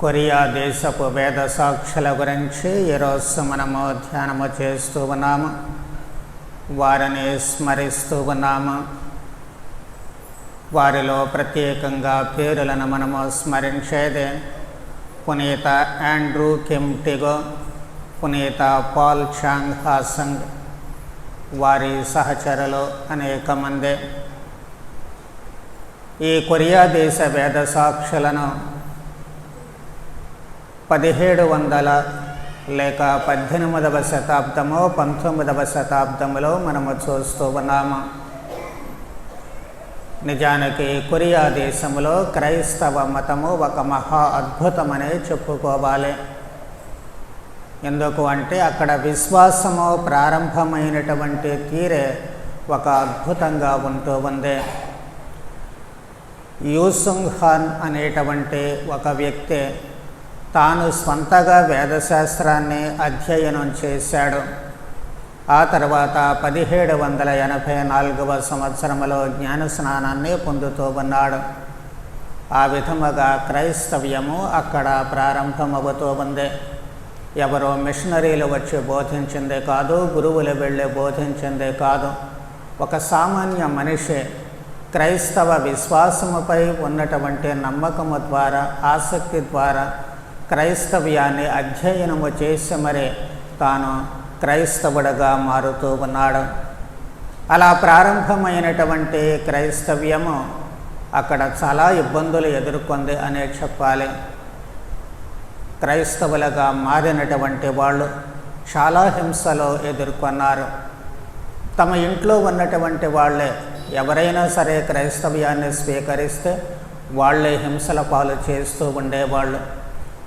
Korea దేశపు వేద సాక్షుల గురించి ఈరోజు మనము ధ్యానము చేస్తూ ఉన్నాము, వారిని స్మరిస్తూ ఉన్నాము. వారిలో ప్రత్యేకంగా పేరులను మనము స్మరించేది పునీత ఆండ్రూ కిమ్ టిగో, పునీత పాల్ చాంగ్ హాసంగ్, వారి సహచరులు అనేక మంది. ఈ కొరియా దేశ వేద సాక్షులను 1700 లేక 18వ శతాబ్దము 19వ శతాబ్దంలో మనము చూస్తూ ఉన్నాము. నిజానికి కొరియా దేశంలో క్రైస్తవ మతము ఒక మహా అద్భుతమనే చెప్పుకోవాలి. ఎందుకు అంటే అక్కడ విశ్వాసము ప్రారంభమైనటువంటి తీరే ఒక అద్భుతంగా ఉంటూ ఉంది. యూసుంగ్ హాన్ అనేటువంటి ఒక వ్యక్తి తాను స్వంతగా వేదశాస్త్రాన్ని అధ్యయనం చేశాడు. ఆ తర్వాత 1784వ సంవత్సరంలో జ్ఞానస్నానాన్ని పొందుతూ ఉన్నాడు. ఆ విధముగా క్రైస్తవ్యము అక్కడ ప్రారంభమవుతూ ఉంది. ఎవరో మిషనరీలు వచ్చి బోధించిందే కాదు, గురువులు వెళ్ళి బోధించిందే కాదు, ఒక సామాన్య మనిషి క్రైస్తవ విశ్వాసముపై ఉన్నటువంటి నమ్మకము ద్వారా, ఆసక్తి ద్వారా క్రైస్తవ్యాన్ని అధ్యయనము చేసి మరి తాను క్రైస్తవుడిగా మారుతూ ఉన్నాడు. అలా ప్రారంభమైనటువంటి క్రైస్తవ్యము అక్కడ చాలా ఇబ్బందులు ఎదుర్కొంది అనే చెప్పాలి. క్రైస్తవులుగా మారినటువంటి వాళ్ళు చాలా హింసలు ఎదుర్కొన్నారు. తమ ఇంట్లో ఉన్నటువంటి వాళ్ళే ఎవరైనా సరే క్రైస్తవ్యాన్ని స్వీకరిస్తే వాళ్ళే హింసల పాలు చేస్తూ ఉండేవాళ్ళు.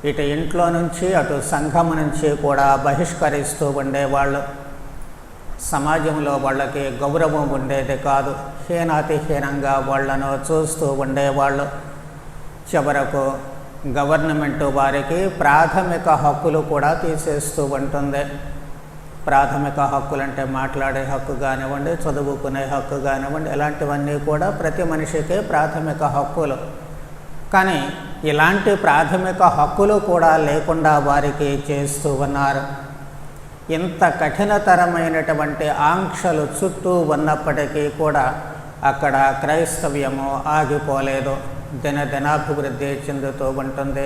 ఇటు ఇంట్లో నుంచి అటు సంఘము నుంచి కూడా బహిష్కరిస్తూ ఉండేవాళ్ళు. సమాజంలో వాళ్ళకి గౌరవం ఉండేది కాదు, హీనాతిహీనంగా వాళ్లను చూస్తూ ఉండేవాళ్ళు. చివరకు గవర్నమెంటు వారికి ప్రాథమిక హక్కులు కూడా తీసేస్తూ ఉంటుంది. ప్రాథమిక హక్కులు అంటే మాట్లాడే హక్కు కానివ్వండి, చదువుకునే హక్కు కానివ్వండి, ఇలాంటివన్నీ కూడా ప్రతి మనిషికి ప్రాథమిక హక్కులు. కానీ ఇలాంటి ప్రాథమిక హక్కులు కూడా లేకుండా వారికి చేస్తూ ఉన్నారు. ఇంత కఠినతరమైనటువంటి ఆంక్షలు చుట్టూ ఉన్నప్పటికీ కూడా అక్కడ క్రైస్తవ్యము ఆగిపోలేదు, దినదినాభివృద్ధి చెందుతూ ఉంటుంది.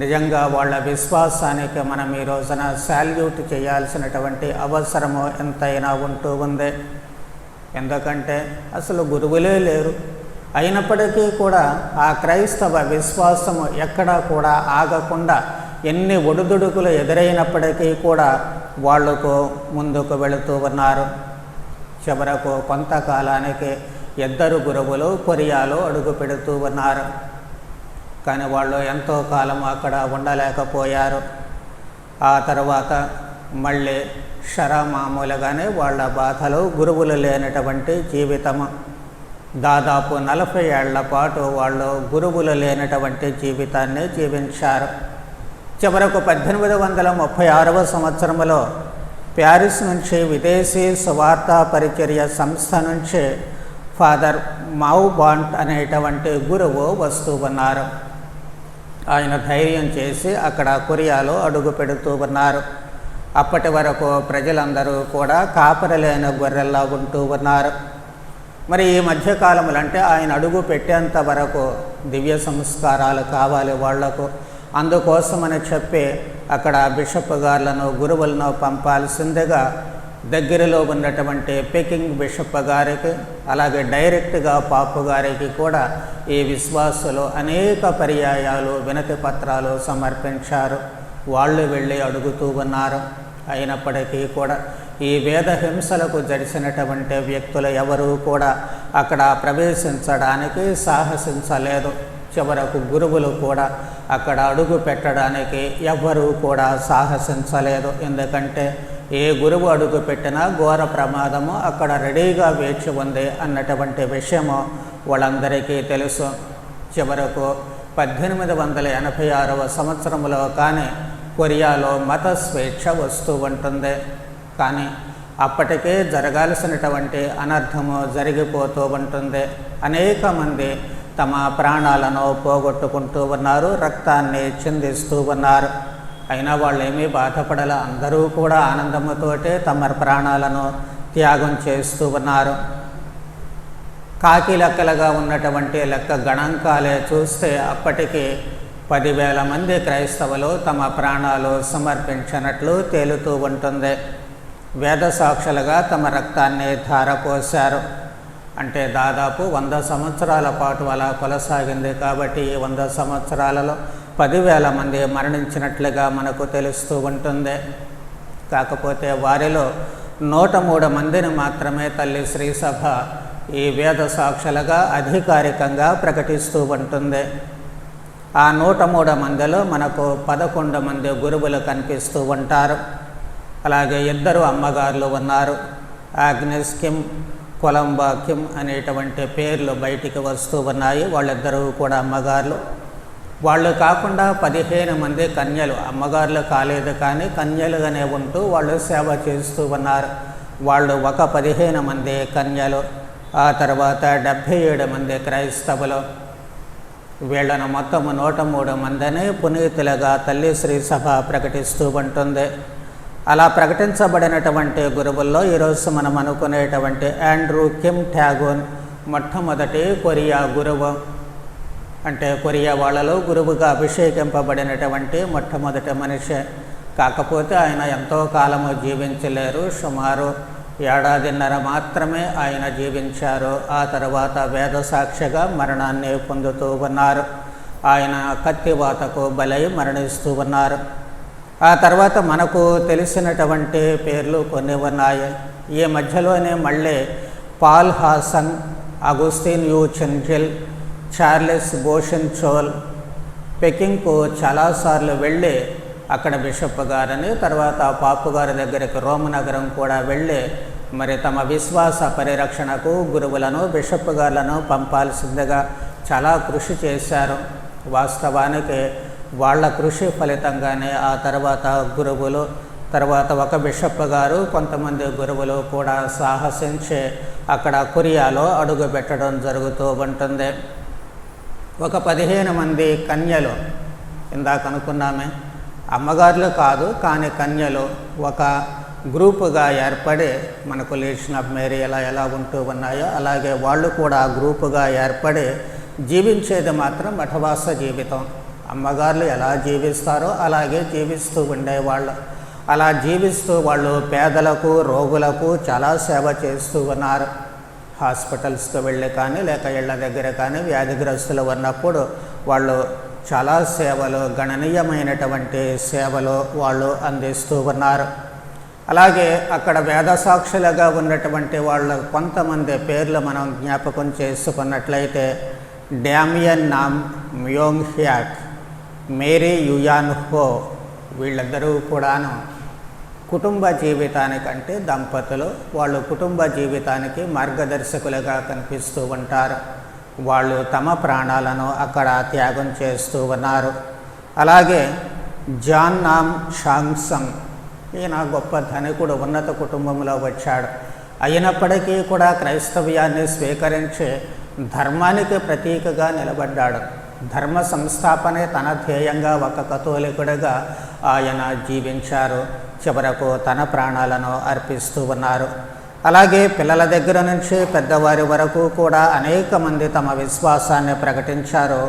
నిజంగా వాళ్ళ విశ్వాసానికి మనం ఈ రోజున సాల్యూట్ చేయాల్సినటువంటి అవసరము ఎంతైనా ఉంటూ ఉంది. ఎందుకంటే అసలు గురువులే లేరు. అయినప్పటికీ కూడా ఆ క్రైస్తవ విశ్వాసము ఎక్కడా కూడా ఆగకుండా ఎన్ని ఒడిదుడుకులు ఎదురైనప్పటికీ కూడా వాళ్లకు ముందుకు వెళుతూ ఉన్నారు. చివరకు కొంతకాలానికి 2 గురువులు కొరియాలో అడుగు పెడుతూ ఉన్నారు. కానీ వాళ్ళు ఎంతో కాలం అక్కడ ఉండలేకపోయారు. ఆ తర్వాత మళ్ళీ మామూలుగానే వాళ్ళ బాధలు గురువులు లేనటువంటి జీవితము. దాదాపు 40 ఏళ్ల పాటు వాళ్ళు గురువులు లేనటువంటి జీవితాన్ని జీవించారు. చివరకు 1836వ సంవత్సరంలో ప్యారిస్ నుంచి విదేశీ సువార్తా పరిచర్య సంస్థ నుంచి ఫాదర్ మౌబాంట్ అనేటువంటి గురువు వస్తూ ఉన్నారు. ఆయన ధైర్యం చేసి అక్కడ కొరియాలో అడుగు పెడుతూ ఉన్నారు. అప్పటి వరకు ప్రజలందరూ కూడా కాపరిలేని గొర్రెల్లా ఉంటూ ఉన్నారు. మరి ఈ మధ్యకాలములు అంటే ఆయన అడుగు పెట్టేంత వరకు దివ్య సంస్కారాలు కావాలి వాళ్లకు. అందుకోసమని చెప్పి అక్కడ బిషప్ గారులను, గురువులను పంపాల్సిందిగా దగ్గరలో ఉన్నటువంటి పెకింగ్ బిషప్ గారికి, అలాగే డైరెక్ట్గా పాపు గారికి కూడా ఈ విశ్వాసులు అనేక పర్యాయాలు వినతి పత్రాలు సమర్పించారు. వాళ్ళు వెళ్ళి అడుగుతూ ఉన్నారు. అయినప్పటికీ కూడా ఈ వేద హింసలకు జడిసినటువంటి వ్యక్తులు ఎవరూ కూడా అక్కడ ప్రవేశించడానికి సాహసించలేదు. చివరకు గురువులు కూడా అక్కడ అడుగు పెట్టడానికి ఎవ్వరూ కూడా సాహసించలేదు. ఎందుకంటే ఏ గురువు అడుగు పెట్టినా ఘోర ప్రమాదము అక్కడ రెడీగా వేచి ఉంది అన్నటువంటి విషయము వాళ్ళందరికీ తెలుసు. చివరకు 1886వ సంవత్సరంలో కానీ కొరియాలో మత స్వేచ్ఛ వస్తూ ఉంటుంది. కానీ అప్పటికే జరగాల్సినటువంటి అనర్థము జరిగిపోతూ ఉంటుంది. అనేక మంది తమ ప్రాణాలను పోగొట్టుకుంటూ ఉన్నారు, రక్తాన్ని చిందిస్తూ ఉన్నారు. అయినా వాళ్ళు ఏమీ బాధపడాల, అందరూ కూడా ఆనందముతోటే తమ ప్రాణాలను త్యాగం చేస్తూ ఉన్నారు. కాకి లెక్కలుగా ఉన్నటువంటి లెక్క గణాంకాలే చూస్తే అప్పటికి 10,000 మంది క్రైస్తవులు తమ ప్రాణాలు సమర్పించినట్లు తేలుతూ ఉంటుంది. వేద సాక్షులుగా తమ రక్తాన్ని ధారపోశారు. అంటే దాదాపు 100 సంవత్సరాల పాటు అలా కొనసాగింది. కాబట్టి ఈ 100 సంవత్సరాలలో 10,000 మంది మరణించినట్లుగా మనకు తెలుస్తూ ఉంటుంది. కాకపోతే వారిలో 103 మందిని మాత్రమే తల్లి శ్రీ సభ ఈ వేద సాక్షులుగా అధికారికంగా ప్రకటిస్తూ ఉంటుంది. ఆ 103 మందిలో మనకు 11 మంది గురువులు కనిపిస్తూ ఉంటారు. అలాగే 2 అమ్మగారులు ఉన్నారు. ఆగ్నెస్ కిమ్, కొలంబా కిమ్ అనేటువంటి పేర్లు బయటికి వస్తూ ఉన్నాయి. వాళ్ళిద్దరూ కూడా అమ్మగారులు. వాళ్ళు కాకుండా 15 మంది కన్యలు, అమ్మగారులు కాలేదు కానీ కన్యలుగానే ఉంటూ వాళ్ళు సేవ చేస్తూ ఉన్నారు. వాళ్ళు ఒక 15 మంది కన్యలు. ఆ తర్వాత 77 మంది క్రైస్తవులు. వీళ్ళను మొత్తం 103 మందిని పునీతులుగా తల్లి శ్రీ సభ ప్రకటిస్తూ ఉంటుంది. అలా ప్రకటించబడినటువంటి గురువుల్లో ఈరోజు మనం అనుకునేటువంటి ఆండ్రూ కిమ్ ట్యాగోన్ మొట్టమొదటి కొరియా గురువు. అంటే కొరియా వాళ్ళలో గురువుగా అభిషేకింపబడినటువంటి మొట్టమొదటి మనిషి. కాకపోతే ఆయన ఎంతో కాలము జీవించలేరు. సుమారు 1.5 ఏళ్ల మాత్రమే ఆయన జీవించారు. ఆ తర్వాత వేద సాక్షిగా మరణాన్ని పొందుతూ ఉన్నారు. ఆయన కత్తివాతకు బలై మరణిస్తూ ఉన్నారు. ఆ తర్వాత మనకు తెలిసినటువంటి పేర్లు కొన్ని ఉన్నాయి. ఈ మధ్యలోనే మళ్ళీ పాల్ హాసన్, అగుస్టిన్ యూ చెంజిల్, చార్లెస్ బోషెన్చోల్ పెకింగ్కు చాలాసార్లు వెళ్ళి అక్కడ బిషప్ గారని, తర్వాత పాపు గారి దగ్గరికి రోమ్ నగరం కూడా వెళ్ళి మరి తమ విశ్వాస పరిరక్షణకు గురువులను, బిషప్ గారులను పంపాల్సిందిగా చాలా కృషి చేశారు. వాస్తవానికి వాళ్ళ కృషి ఫలితంగానే ఆ తర్వాత గురువులు, తర్వాత ఒక బిషప్ గారు, కొంతమంది గురువులు కూడా సాహసించి అక్కడ కొరియాలో అడుగు పెట్టడం జరుగుతూ ఉంటుంది. ఒక 15 మంది కన్యలు, ఇందాక అనుకున్నామే అమ్మగారులు కాదు కానీ కన్యలు ఒక గ్రూపుగా ఏర్పడి, మనకు లీషన్ ఆఫ్ మేరీ ఎలా ఉంటూ ఉన్నాయో అలాగే వాళ్ళు కూడా గ్రూపుగా ఏర్పడి జీవించేది మాత్రం మఠవాస జీవితం. అమ్మగారులు ఎలా జీవిస్తారో అలాగే జీవిస్తూ ఉండేవాళ్ళు. అలా జీవిస్తూ వాళ్ళు పేదలకు, రోగులకు చాలా సేవ చేస్తూ ఉన్నారు. హాస్పిటల్స్కి వెళ్ళి కానీ లేక ఇళ్ళ దగ్గర కానీ వ్యాధిగ్రస్తులు ఉన్నప్పుడు వాళ్ళు చాలా సేవలు, గణనీయమైనటువంటి సేవలు వాళ్ళు అందిస్తూ ఉన్నారు. అలాగే అక్కడ వేదసాక్షులుగా ఉన్నటువంటి వాళ్ళ కొంతమంది పేర్లు మనం జ్ఞాపకం చేసుకున్నట్లయితే డామియన్ నామ్ మ్యోంగ్ హ్యాక్, మేరీ యుయాన్ హో, వీళ్ళందరూ కూడాను కుటుంబ జీవితానికంటే దంపతులు, వాళ్ళు కుటుంబ జీవితానికి మార్గదర్శకులుగా కనిపిస్తూ ఉంటారు. వాళ్ళు తమ ప్రాణాలను అక్కడ త్యాగం చేస్తూ ఉన్నారు. అలాగే జాన్ నామ్ షాంగ్సంగ్, ఈయన గొప్ప ధనికుడు, ఉన్నత కుటుంబంలో వచ్చాడు. అయినప్పటికీ కూడా క్రైస్తవ్యాన్ని స్వీకరించి ధర్మానికి ప్రతీకగా నిలబడ్డాడు. ధర్మ సంస్థాపనే తన ధ్యేయంగా ఒక కథోలికుడిగా ఆయన జీవించారు. చివరకు తన ప్రాణాలను అర్పిస్తూ ఉన్నారు. అలాగే పిల్లల దగ్గర నుంచి పెద్దవారి వరకు కూడా అనేక మంది తమ విశ్వాసాన్ని ప్రకటించారు.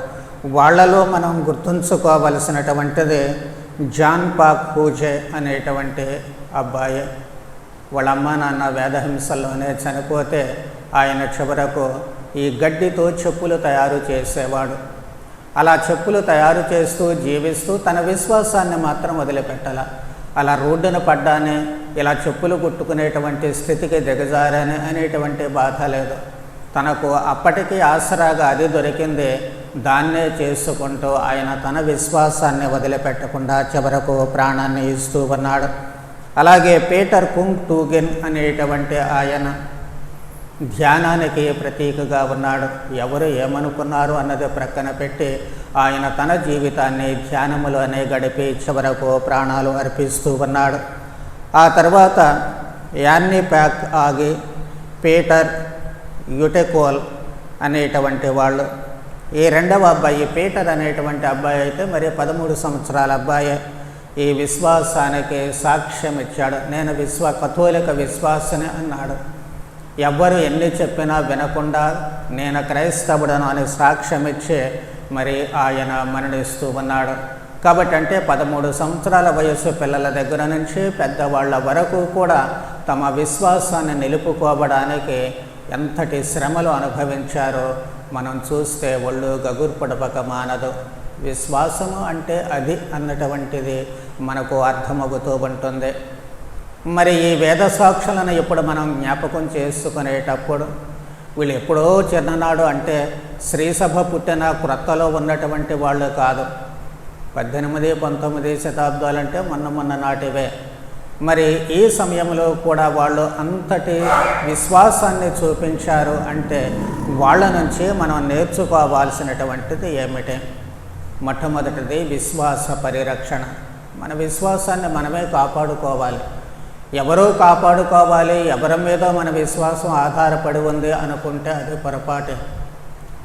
వాళ్లలో మనం గుర్తుంచుకోవలసినటువంటిది జాన్ పాక్ హూజే అనేటువంటి అబ్బాయి. వాళ్ళ అమ్మ నాన్న వేదహింసల్లోనే చనిపోతే ఆయన చివరకు ఈ గడ్డితో చెప్పులు తయారు చేసేవాడు. అలా చెప్పులు తయారు చేస్తూ జీవిస్తూ తన విశ్వాసాన్ని మాత్రం వదిలిపెట్టాల. అలా రోడ్డున పడ్డానే ఇలా చెప్పులు కుట్టుకునేటువంటి స్థితికి దిగజారని అనేటువంటి బాధ లేదు. తనకు అప్పటికి ఆసరాగా అది దొరికింది, దాన్నే చేసుకుంటూ ఆయన తన విశ్వాసాన్ని వదిలిపెట్టకుండా చివరకు ప్రాణాన్ని ఇస్తూ ఉన్నాడు. అలాగే పీటర్ కుంగ్ టూగెన్ అనేటువంటి ఆయన ధ్యానానికి ప్రతీకగా ఉన్నాడు. ఎవరు ఏమనుకున్నారు అన్నది ప్రక్కన పెట్టి ఆయన తన జీవితాన్ని ధ్యానములోనే గడిపి చివరకు ప్రాణాలు అర్పిస్తూ ఉన్నాడు. ఆ తర్వాత యాన్నీ ప్యాక్ ఆగి, పీటర్ యుటెకోల్ అనేటువంటి వాళ్ళు, ఈ రెండవ అబ్బాయి పీటర్ అనేటువంటి అబ్బాయి అయితే మరి 13 సంవత్సరాల అబ్బాయి ఈ విశ్వాసానికి సాక్ష్యం ఇచ్చాడు. నేను కథోలిక విశ్వాసని అన్నాడు. ఎవ్వరు ఎన్ని చెప్పినా వినకుండా నేను క్రైస్తవుడను అని సాక్ష్యం ఇచ్చి మరి ఆయన మరణిస్తూ ఉన్నాడు. కాబట్టి అంటే 13 సంవత్సరాల వయసు పిల్లల దగ్గర నుంచి పెద్దవాళ్ళ వరకు కూడా తమ విశ్వాసాన్ని నిలుపుకోవడానికి ఎంతటి శ్రమలు అనుభవించారో మనం చూస్తే ఒళ్ళు గగుర్పడపక మానదు. విశ్వాసము అంటే అది అన్నటువంటిది మనకు అర్థమవుతూ ఉంటుంది. మరి ఈ వేద సాక్షులను ఇప్పుడు మనం జ్ఞాపకం చేసుకునేటప్పుడు వీళ్ళు ఎప్పుడో చిన్ననాడు అంటే శ్రీసభ పుట్టిన క్రొత్తలో ఉన్నటువంటి వాళ్ళు కాదు. 18, 19 శతాబ్దాలంటే మొన్న నాటివే. మరి ఈ సమయంలో కూడా వాళ్ళు అంతటి విశ్వాసాన్ని చూపించారు అంటే వాళ్ళ నుంచి మనం నేర్చుకోవాల్సినటువంటిది ఏమిటి? మొట్టమొదటిది విశ్వాస పరిరక్షణ. మన విశ్వాసాన్ని మనమే కాపాడుకోవాలి. ఎవరో కాపాడుకోవాలి, ఎవరి మీద మన విశ్వాసం ఆధారపడి ఉంది అనుకుంటే అది పొరపాటే.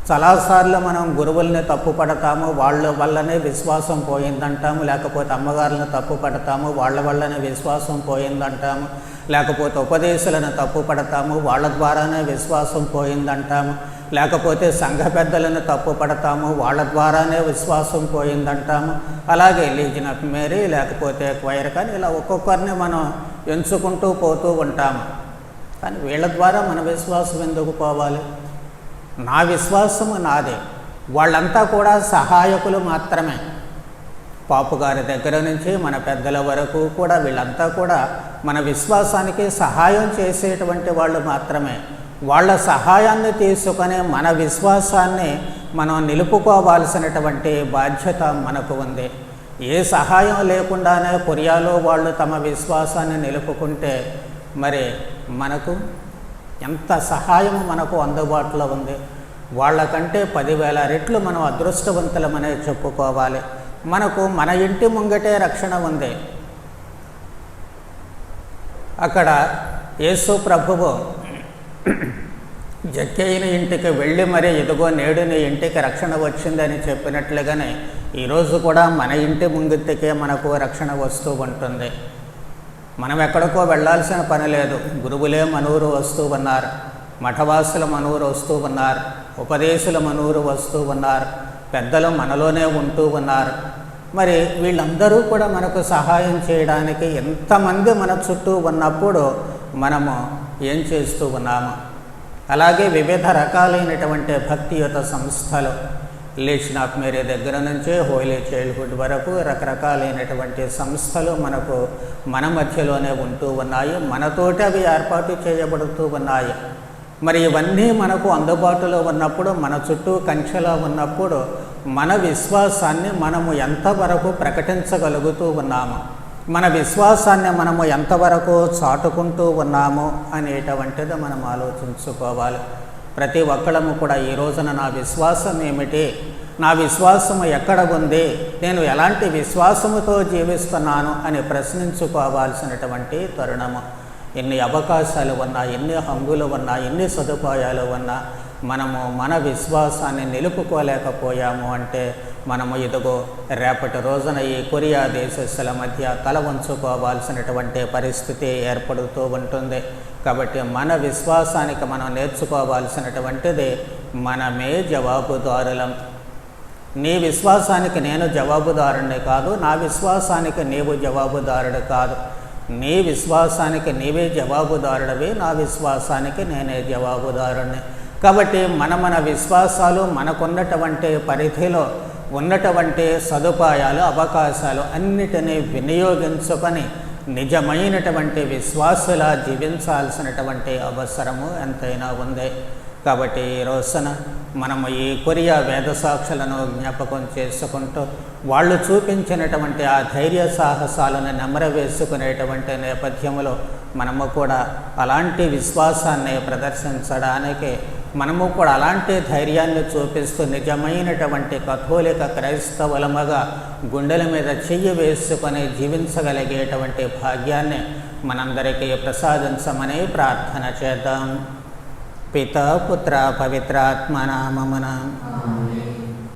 చాలాసార్లు మనం గురువుల్ని తప్పు పడతాము, వాళ్ళ వల్లనే విశ్వాసం పోయిందంటాము. లేకపోతే అమ్మగారులను తప్పు పడతాము, వాళ్ళ వల్లనే విశ్వాసం పోయిందంటాము. లేకపోతే ఉపదేశాలను తప్పు పడతాము, వాళ్ళ ద్వారానే విశ్వాసం పోయిందంటాము. లేకపోతే సంఘ పెద్దలను తప్పు పడతాము, వాళ్ళ ద్వారానే విశ్వాసం పోయిందంటాము. అలాగే లీజియన్ ఆఫ్ మేరీ లేకపోతే క్వైర్ కానీ ఇలా ఒక్కొక్కరిని మనం ఎంచుకుంటూ పోతూ ఉంటాము. కానీ వీళ్ళ ద్వారా మన విశ్వాసం ఎందుకు పోవాలి? నా విశ్వాసము నాదే. వాళ్ళంతా కూడా సహాయకులు మాత్రమే. పాపు గారి దగ్గర నుంచి మన పెద్దల వరకు కూడా వీళ్ళంతా కూడా మన విశ్వాసానికి సహాయం చేసేటువంటి వాళ్ళు మాత్రమే. వాళ్ళ సహాయాన్ని తీసుకొని మన విశ్వాసాన్ని మనం నిలుపుకోవాల్సినటువంటి బాధ్యత మనకు ఉంది. ఏ సహాయం లేకుండానే కొరియాలో వాళ్ళు తమ విశ్వాసాన్ని నిలుపుకుంటే మరి మనకు ఎంత సహాయం మనకు అందుబాటులో ఉంది? వాళ్ళకంటే 10,000 రెట్లు మనం అదృష్టవంతులమనే చెప్పుకోవాలి. మనకు మన ఇంటి ముంగటే రక్షణ ఉంది. అక్కడ యేసు ప్రభువు జక్కయ్యన ఇంటికి వెళ్ళి మరి ఇదిగో నేడు నీ ఇంటికి రక్షణ వచ్చిందని చెప్పినట్లుగానే ఈరోజు కూడా మన ఇంటి ముంగిటికే మనకు రక్షణ వస్తూ ఉంటుంది. మనం ఎక్కడికో వెళ్ళాల్సిన పని లేదు. గురువులే మనూరు వస్తూ ఉన్నారు, మఠవాసుల మనూరు వస్తూ ఉన్నారు, ఉపదేశుల మనూరు వస్తూ ఉన్నారు, పెద్దలు మనలోనే ఉంటూ ఉన్నారు. మరి వీళ్ళందరూ కూడా మనకు సహాయం చేయడానికి ఎంతమంది మన చుట్టూ ఉన్నప్పుడు మనము ఏం చేస్తూ ఉన్నాము? అలాగే వివిధ రకాలైనటువంటి భక్తియుత సంస్థలు లీజియన్ ఆఫ్ మేరీ దగ్గర నుంచి హోలీ చైల్డ్హుడ్ వరకు రకరకాలైనటువంటి సంస్థలు మనకు మన మధ్యలోనే ఉంటూ ఉన్నాయి. మనతోటి అవి ఏర్పాటు చేయబడుతూ ఉన్నాయి. మరి ఇవన్నీ మనకు అందుబాటులో ఉన్నప్పుడు, మన చుట్టూ కంచెలా ఉన్నప్పుడు మన విశ్వాసాన్ని మనము ఎంతవరకు ప్రకటించగలుగుతూ ఉన్నాము, మన విశ్వాసాన్ని మనము ఎంతవరకు చాటుకుంటూ ఉన్నాము అనేటువంటిది మనం ఆలోచించుకోవాలి. ప్రతి ఒక్కళ్ళము కూడా ఈ రోజున నా విశ్వాసం ఏమిటి, నా విశ్వాసము ఎక్కడ ఉంది, నేను ఎలాంటి విశ్వాసముతో జీవిస్తున్నాను అని ప్రశ్నించుకోవాల్సినటువంటి తరుణము. ఎన్ని అవకాశాలు ఉన్నా, ఎన్ని హంగులు ఉన్నా, ఎన్ని సదుపాయాలు ఉన్నా మనము మన విశ్వాసాన్ని నిలుపుకోలేకపోయాము అంటే మనము ఇదిగో రేపటి రోజున ఈ కొరియా దేశస్తుల మధ్య తల వంచుకోవాల్సినటువంటి పరిస్థితి ఏర్పడుతూ ఉంటుంది. కాబట్టి మన విశ్వాసానికి మనం నేర్చుకోవాల్సినటువంటిది మనమే జవాబుదారులం. నీ విశ్వాసానికి నేను జవాబుదారుని కాదు, నా విశ్వాసానికి నీవు జవాబుదారుడు కాదు. నీ విశ్వాసానికి నీవే జవాబుదారుడివి, నా విశ్వాసానికి నేనే జవాబుదారుణ్ణి. కాబట్టి మన విశ్వాసాలు మనకున్నటువంటి పరిధిలో ఉన్నటువంటి సదుపాయాలు, అవకాశాలు అన్నిటినీ వినియోగించుకొని నిజమైనటువంటి విశ్వాసులా జీవించాల్సినటువంటి అవసరము ఎంతైనా ఉంది. కాబట్టి ఈ రోజున మనము ఈ కొరియా వేద సాక్షులను జ్ఞాపకం చేసుకుంటూ వాళ్ళు చూపించినటువంటి ఆ ధైర్య సాహసాలను నెమరవేసుకునేటువంటి నేపథ్యంలో మనము కూడా అలాంటి విశ్వాసాన్ని ప్రదర్శించడానికి, మనము కూడా అలాంటి ధైర్యాన్ని చూపిస్తూ నిజమైనటువంటి కథోలిక క్రైస్తవులముగా గుండెల మీద చెయ్యి వేసుకొని జీవించగలిగేటువంటి భాగ్యాన్ని మనందరికీ ప్రసాదించమని ప్రార్థన చేద్దాం. పితా పుత్ర పవిత్రాత్మ నామమున.